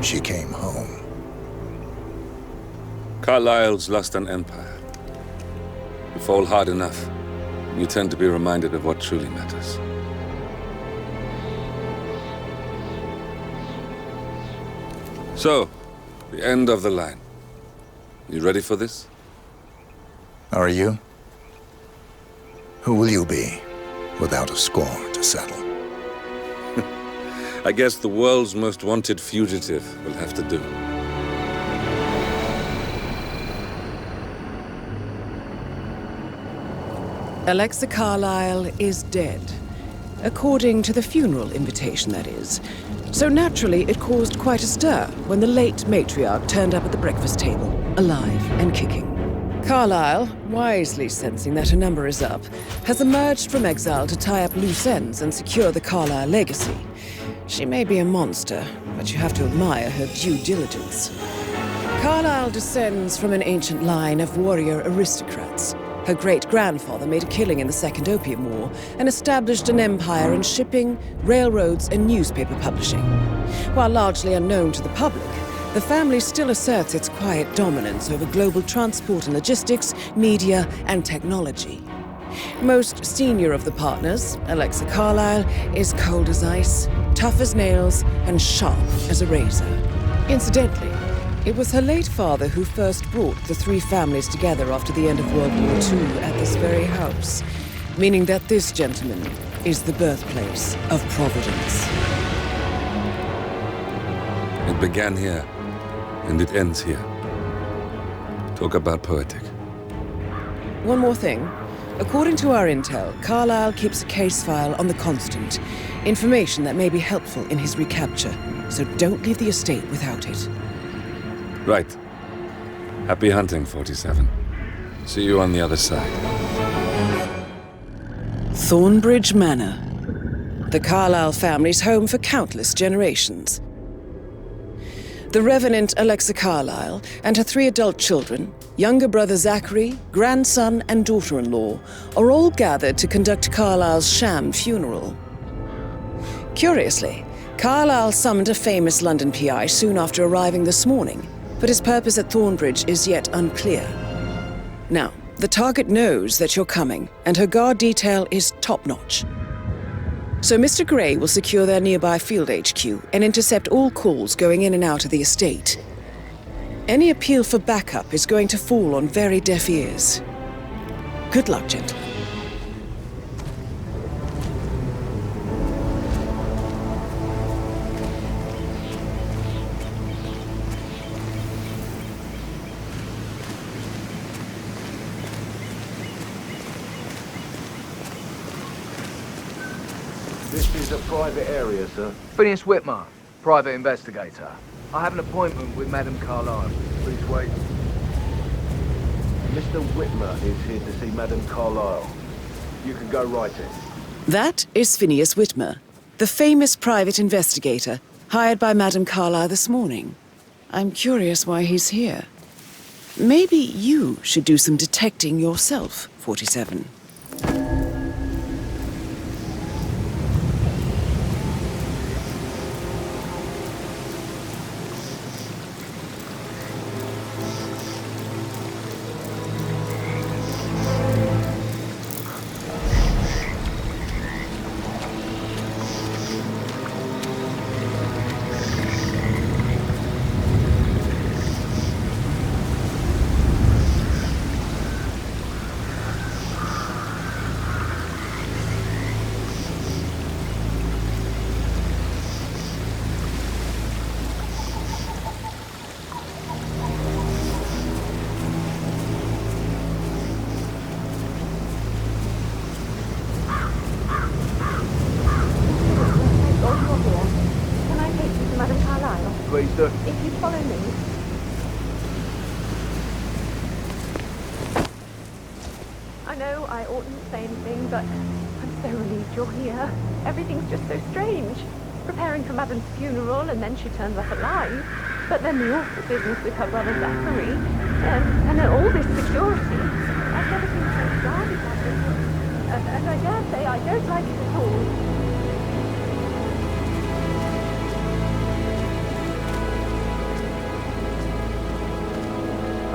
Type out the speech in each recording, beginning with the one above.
she came home. Carlyle's lost an empire. You fall hard enough, you tend to be reminded of what truly matters. So, the end of the line. You ready for this? Are you? Who will you be, without a score to settle? I guess the world's most wanted fugitive will have to do. Alexa Carlyle is dead. According to the funeral invitation, that is. So naturally, it caused quite a stir when the late matriarch turned up at the breakfast table, alive and kicking. Carlyle, wisely sensing that her number is up, has emerged from exile to tie up loose ends and secure the Carlyle legacy. She may be a monster, but you have to admire her due diligence. Carlyle descends from an ancient line of warrior aristocrats. Her great-grandfather made a killing in the Second Opium War and established an empire in shipping, railroads, and newspaper publishing. While largely unknown to the public, the family still asserts its quiet dominance over global transport and logistics, media, and technology. Most senior of the partners, Alexa Carlyle, is cold as ice, tough as nails, and sharp as a razor. Incidentally, it was her late father who first brought the three families together after the end of World War II at this very house, meaning that this gentleman is the birthplace of Providence. It began here, and it ends here. Talk about poetic. One more thing. According to our intel, Carlyle keeps a case file on the Constant, information that may be helpful in his recapture, so don't leave the estate without it. Right. Happy hunting, 47. See you on the other side. Thornbridge Manor. The Carlyle family's home for countless generations. The Revenant Alexa Carlyle and her three adult children, younger brother Zachary, grandson, and daughter-in-law, are all gathered to conduct Carlyle's sham funeral. Curiously, Carlyle summoned a famous London PI soon after arriving this morning, but his purpose at Thornbridge is yet unclear. Now, the target knows that you're coming, and her guard detail is top-notch. So Mr. Gray will secure their nearby field HQ and intercept all calls going in and out of the estate. Any appeal for backup is going to fall on very deaf ears. Good luck, gentlemen. This is a private area, sir. Phineas Whitmer, private investigator. I have an appointment with Madame Carlyle. Please wait. Mr. Whitmer is here to see Madame Carlyle. You can go right in. That is Phineas Whitmer, the famous private investigator hired by Madame Carlyle this morning. I'm curious why he's here. Maybe you should do some detecting yourself, 47. Please do. If you follow me. I know I oughtn't say anything, but I'm so relieved you're here. Everything's just so strange. Preparing for Madame's funeral, and then she turns up alive. But then the awful business with her brother Zachary, and then all this security. I've never been so guarded like this. And I dare say I don't like it at all.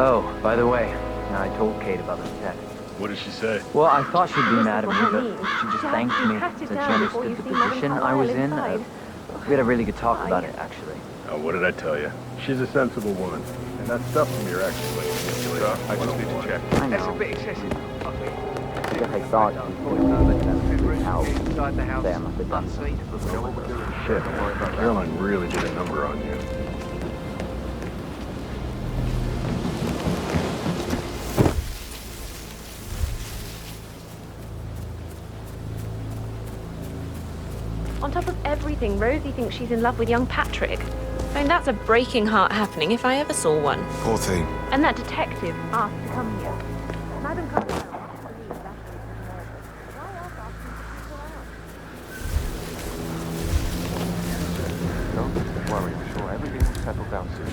Oh, by the way, I told Kate about the text. What did she say? Well, I thought she'd be mad at What me, I but mean. she just Dad, thanked you me, tracked it said she down before understood you the see position Madame I was Carlyle in. inside. We had a really good talk about it, actually. Oh, what did I tell you? She's a sensible woman. And that stuff from your ex is like manipulated. I just need to check. I That's a know. bit excessive. I guess I thought she'd out Inside the house. there, I must have done Unseen. Shit, Caroline really did a number on you. On top of everything, Rosie thinks she's in love with young Patrick. I mean, that's a breaking heart happening if I ever saw one. Poor thing. And that detective asked to come here. Madame Carlyle wants to believe that is murder. Why else ask him to keep her out? Don't worry, I'm sure everything will settle down soon.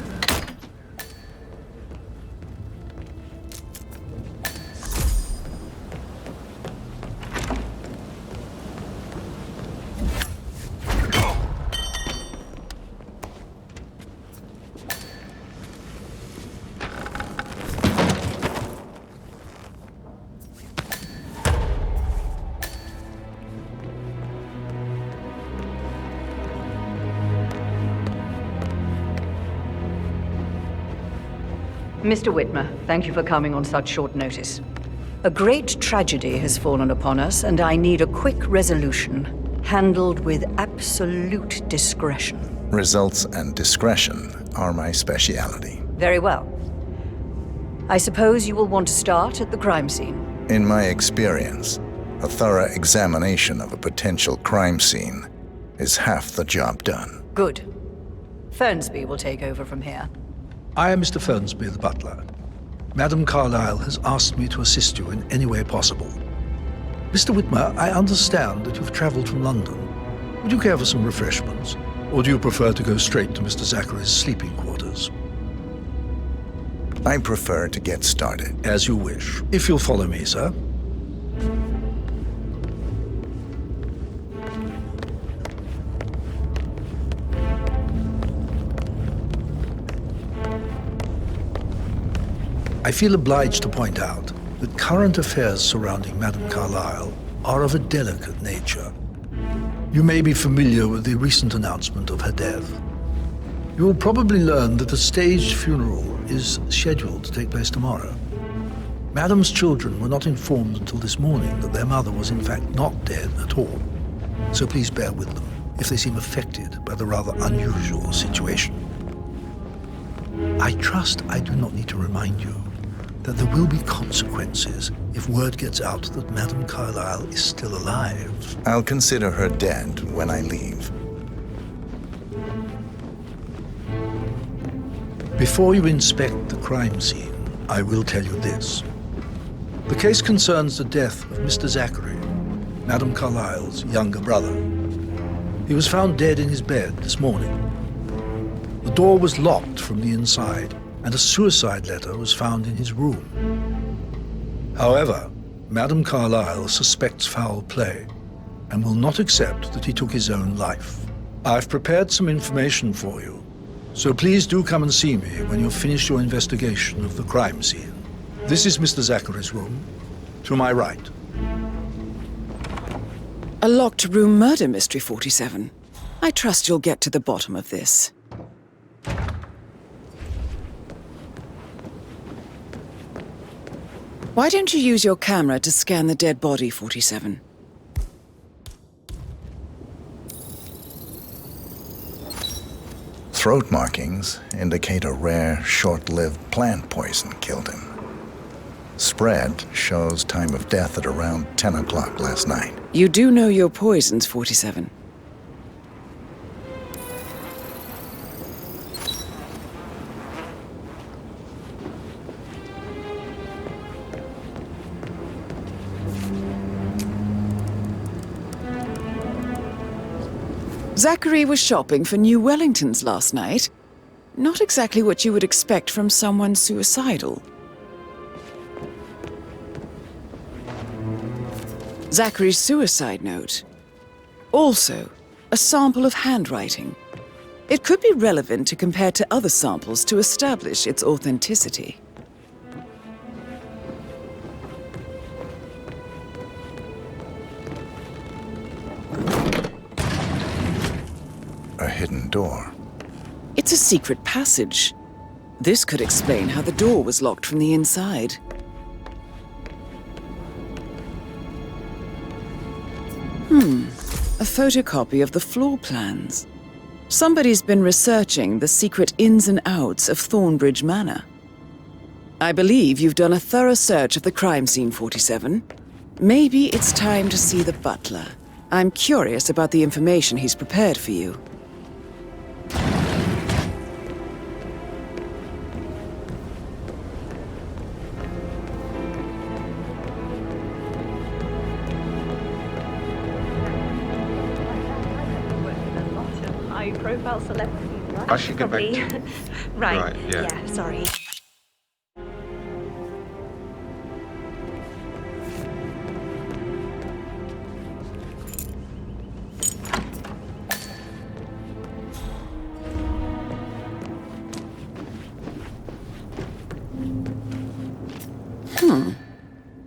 Mr. Whitmer, thank you for coming on such short notice. A great tragedy has fallen upon us, and I need a quick resolution, handled with absolute discretion. Results and discretion are my speciality. Very well. I suppose you will want to start at the crime scene. In my experience, a thorough examination of a potential crime scene is half the job done. Good. Fernsby will take over from here. I am Mr. Fernsby, the butler. Madame Carlyle has asked me to assist you in any way possible. Mr. Whitmer, I understand that you've traveled from London. Would you care for some refreshments? Or do you prefer to go straight to Mr. Zachary's sleeping quarters? I prefer to get started. As you wish. If you'll follow me, sir. I feel obliged to point out that current affairs surrounding Madame Carlyle are of a delicate nature. You may be familiar with the recent announcement of her death. You will probably learn that a staged funeral is scheduled to take place tomorrow. Madame's children were not informed until this morning that their mother was in fact not dead at all. So please bear with them if they seem affected by the rather unusual situation. I trust I do not need to remind you that there will be consequences if word gets out that Madame Carlyle is still alive. I'll consider her dead when I leave. Before you inspect the crime scene, I will tell you this. The case concerns the death of Mr. Zachary, Madame Carlyle's younger brother. He was found dead in his bed this morning. The door was locked from the inside, and a suicide letter was found in his room. However, Madame Carlyle suspects foul play and will not accept that he took his own life. I've prepared some information for you, so please do come and see me when you've finished your investigation of the crime scene. This is Mr. Zachary's room, to my right. A locked room murder mystery, 47. I trust you'll get to the bottom of this. Why don't you use your camera to scan the dead body, 47? Throat markings indicate a rare, short-lived plant poison killed him. Spread shows time of death at around 10 o'clock last night. You do know your poisons, 47. Zachary was shopping for new Wellingtons last night. Not exactly what you would expect from someone suicidal. Zachary's suicide note. Also, a sample of handwriting. It could be relevant to compare to other samples to establish its authenticity. hidden door. It's a secret passage. This could explain how the door was locked from the inside. A photocopy of the floor plans. Somebody's been researching the secret ins and outs of Thornbridge Manor. I believe you've done a thorough search of the crime scene, 47. Maybe it's time to see the butler. I'm curious about the information he's prepared for you. High-profile celebrities, right? I should get back Probably. to... Right. yeah. Sorry.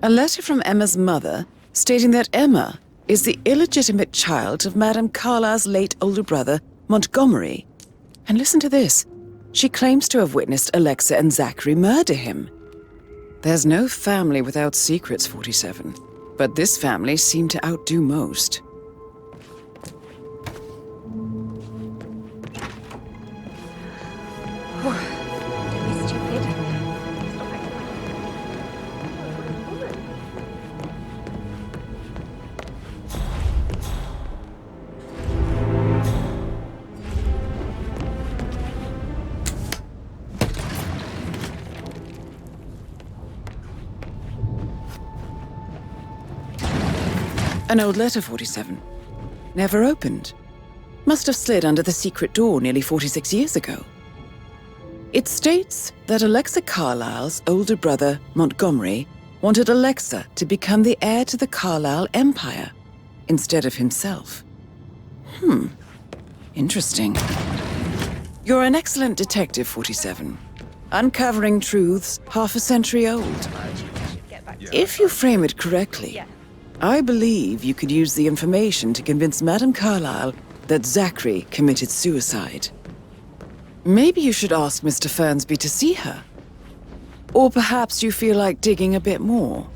A letter from Emma's mother stating that Emma is the illegitimate child of Madame Carlyle's late older brother, Montgomery. And listen to this. She claims to have witnessed Alexa and Zachary murder him. There's no family without secrets, 47. But this family seemed to outdo most. Don't be stupid. Stop acting like An old letter, 47. Never opened. Must have slid under the secret door nearly 46 years ago. It states that Alexa Carlyle's older brother, Montgomery, wanted Alexa to become the heir to the Carlyle Empire instead of himself. Interesting. You're an excellent detective, 47. Uncovering truths half a century old. If you frame it correctly, I believe you could use the information to convince Madame Carlyle that Zachary committed suicide. Maybe you should ask Mr. Fernsby to see her. Or perhaps you feel like digging a bit more.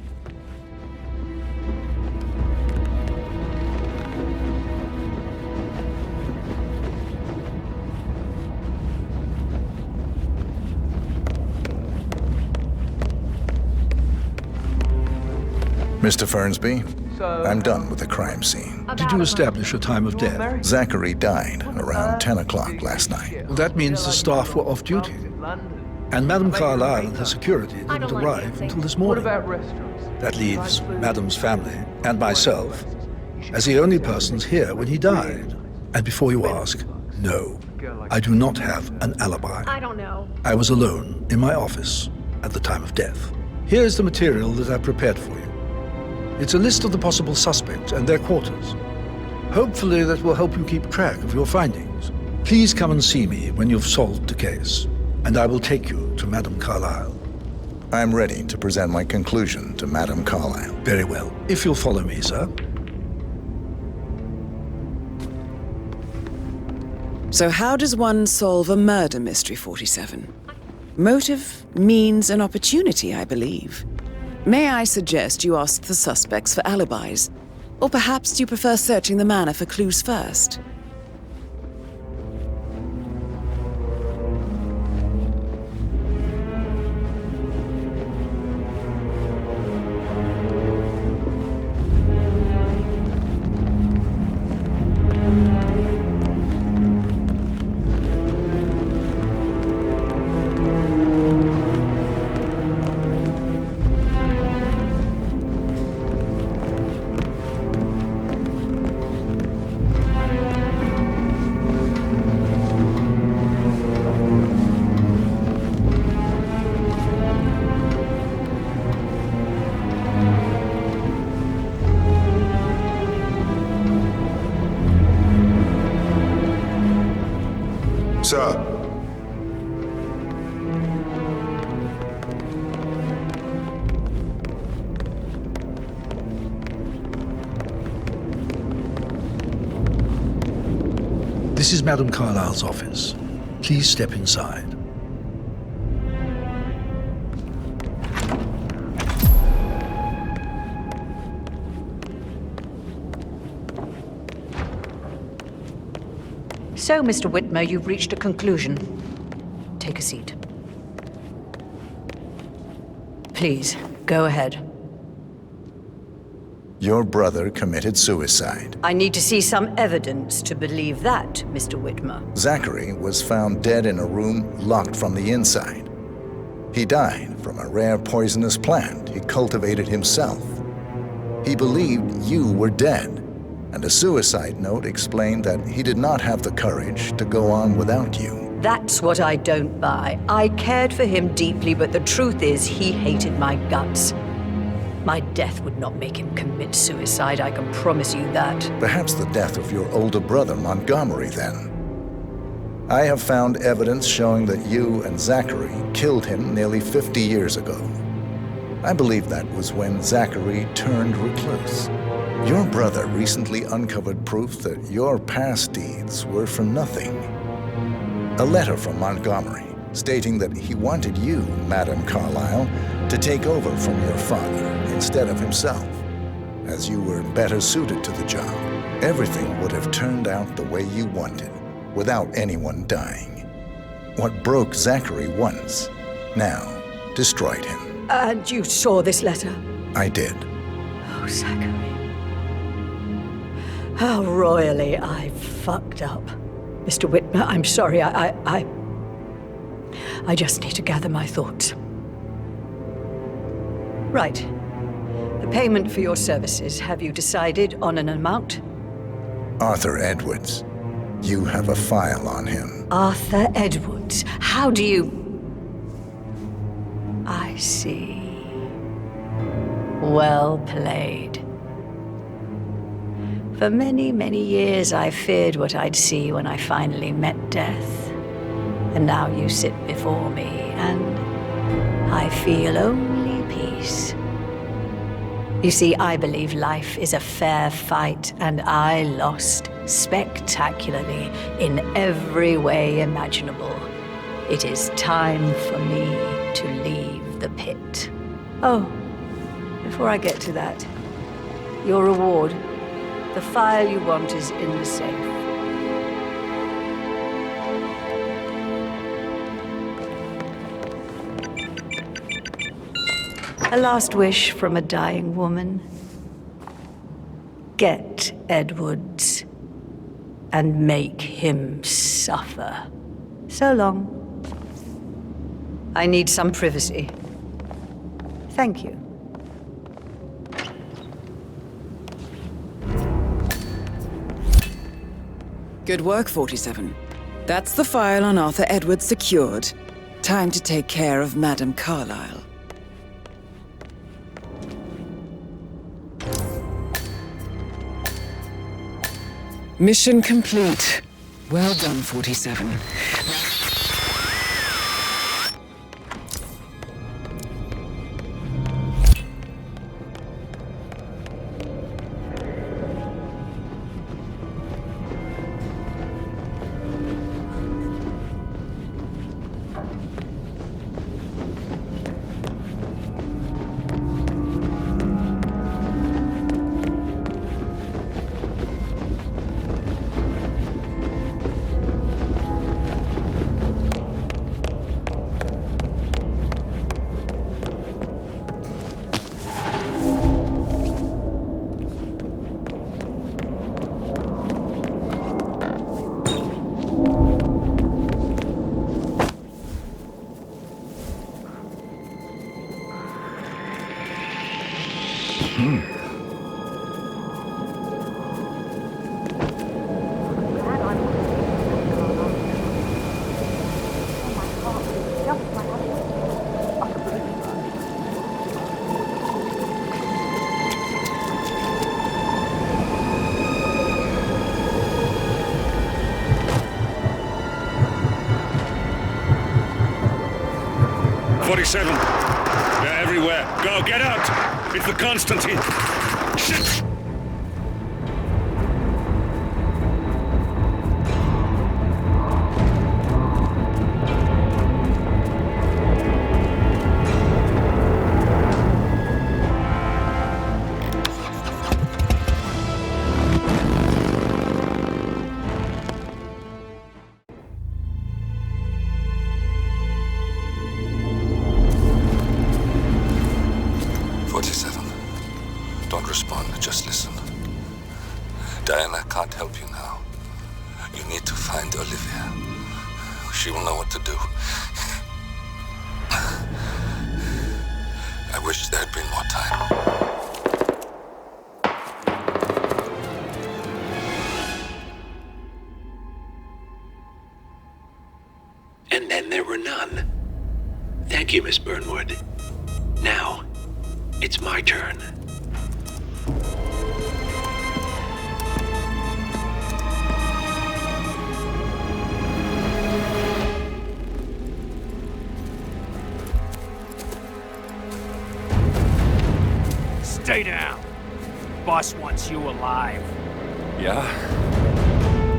Mr. Fernsby, I'm done with the crime scene. Did you establish a time of death? Zachary died around 10 o'clock last night. Well, that means the staff were off duty. And Madame Carlyle and her security didn't arrive until this morning. That leaves Madame's family and myself as the only persons here when he died. And before you ask, no, I do not have an alibi. I don't know. I was alone in my office at the time of death. Here's the material that I prepared for you. It's a list of the possible suspects and their quarters. Hopefully that will help you keep track of your findings. Please come and see me when you've solved the case, and I will take you to Madame Carlyle. I'm ready to present my conclusion to Madame Carlyle. Very well. If you'll follow me, sir. So how does one solve a murder mystery, 47? Motive, means, and opportunity, I believe. May I suggest you ask the suspects for alibis? Or perhaps you prefer searching the manor for clues first? This is Madame Carlyle's office. Please step inside. So, Mr. Whitmer, you've reached a conclusion. Take a seat. Please, go ahead. Your brother committed suicide. I need to see some evidence to believe that, Mr. Whitmer. Zachary was found dead in a room locked from the inside. He died from a rare poisonous plant he cultivated himself. He believed you were dead, and a suicide note explained that he did not have the courage to go on without you. That's what I don't buy. I cared for him deeply, but the truth is he hated my guts. My death would not make him commit suicide, I can promise you that. Perhaps the death of your older brother, Montgomery, then. I have found evidence showing that you and Zachary killed him nearly 50 years ago. I believe that was when Zachary turned recluse. Your brother recently uncovered proof that your past deeds were for nothing. A letter from Montgomery stating that he wanted you, Madame Carlyle, to take over from your father instead of himself, as you were better suited to the job. Everything would have turned out the way you wanted, without anyone dying. What broke Zachary once, now destroyed him. And you saw this letter? I did. Oh, Zachary. How royally I fucked up. Mr. Whitmer, I'm sorry, I just need to gather my thoughts. Right. The payment for your services, have you decided on an amount? Arthur Edwards. You have a file on him. Arthur Edwards. How do you... I see. Well played. For many, many years I feared what I'd see when I finally met death. And now you sit before me, and I feel only peace. You see, I believe life is a fair fight, and I lost spectacularly in every way imaginable. It is time for me to leave the pit. Oh, before I get to that, your reward. The file you want is in the safe. A last wish from a dying woman. Get Edwards and make him suffer. So long. I need some privacy. Thank you. Good work, 47. That's the file on Arthur Edwards secured. Time to take care of Madame Carlyle. Mission complete. Well done, 47. They're everywhere. Go, get out! It's the Constantine. Shit! 47. Don't respond, just listen. Diana can't help you now. You need to find Olivia. She will know what to do. I wish there had been more time. And then there were none. Thank you, Miss Burnwood. Now, it's my turn. Stay down. Boss wants you alive. Yeah?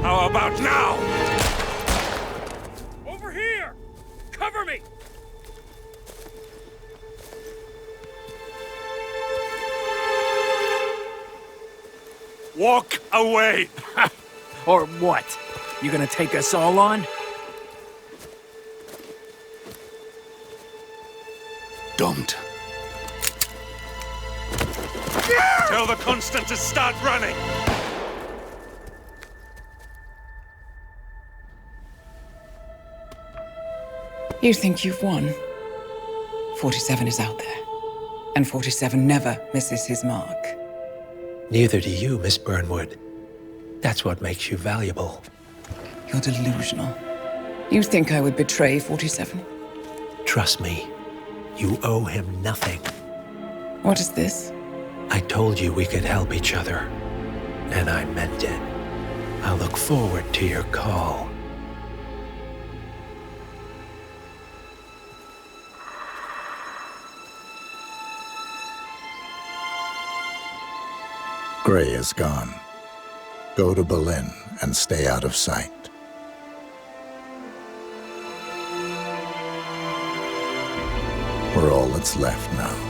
How about now? Over here! Cover me! Walk away! Or what? You gonna take us all on? Don't. Tell the Constant to start running! You think you've won? 47 is out there. And 47 never misses his mark. Neither do you, Miss Burnwood. That's what makes you valuable. You're delusional. You think I would betray 47? Trust me, you owe him nothing. What is this? I told you we could help each other, and I meant it. I'll look forward to your call. Gray is gone. Go to Berlin and stay out of sight. We're all that's left now.